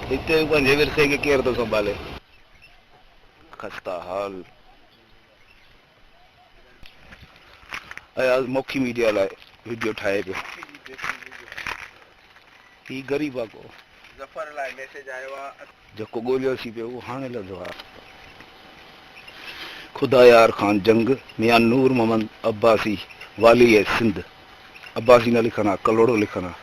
हिते पंहिंजे विरसे खे केरु थो संभाले खस्ता हाल अयाज़ मौखी मीडिया लाइ वीडियो ठाहे पियो ही ग़रीब आहे को ज़फर लाइ मैसेज आयो आहे जेको ॻोल्हियोसीं पियो उहो हाणे लधो आहे खुदा यार ख़ान जंग मियान नूर मोहम्मद अब्बासी वाली है सिंध अब्बासी न लिखना कलोड़ो लिखना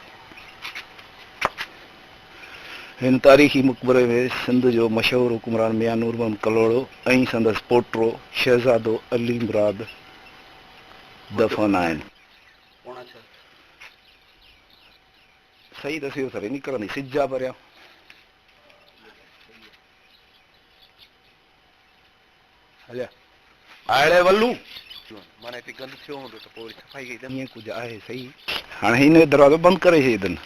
हिन तारीख़ी मुक़बरे में सिंध जो मशहूर हुकुमरान मियान नूर मोहम्मद कलोड़ो ऐं संदसि पोटो शहज़ादो अली मुराद दफ़न आहिनि सही दसियो सर निकिरंदी सिजा परियां हलिया आड़े वल्लू माना हिते गंद थियो हूंदो त पोइ सफ़ाई कई ईअं कुझु आहे सही हाणे हिन दरवाज़ो बंदि करे छॾनि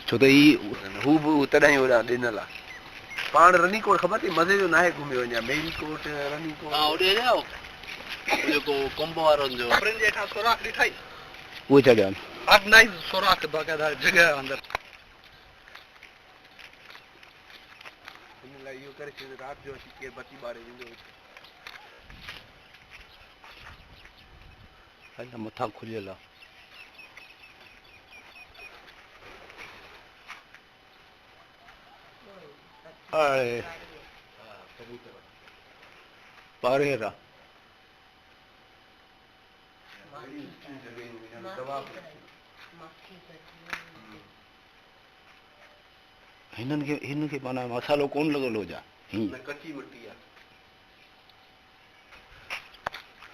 छो त हू बि तॾहिं होॾां ॾिनल आहे पाण रनी कोट ख़बर अथई मज़े जो न आहे घुमियो वञा मेरी कोट रनी कोट जेको कोम्बो वारनि जो हेठां सोराख ॾिठाई उहे छा ॼाण ऑर्गेनाइज सोराख बाक़ाइदा जॻह अंदरि हिन लाइ इहो करे छॾियो राति जो अची केरु बती ॿारे वेंदो अञा मथां खुलियल आहे पारेर आहे हिननि खे माना मसालो कोन लॻल हुजा कची मिटी आहे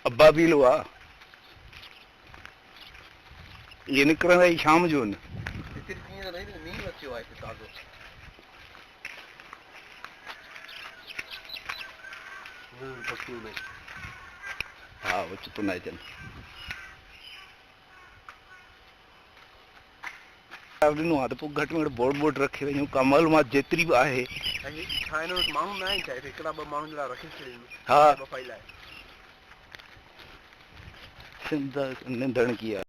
अब्बाबीलो आहे इहे निकिरंदा ई शाम जो न हिते मींहुं अचियो आहे हिते ताज़ो हा ओचितो न अचनि ॾिनो आहे त पोइ घटि में घटि बोर्ड बोर्ड रखे वञूं का मालूमात जेतिरी बि आहे माण्हू न आहिनि चाहे हिकिड़ा ॿ माण्हुनि लाइ रखी छॾीनि हा सफ़ाई लाइ सिंध निंदण की आहे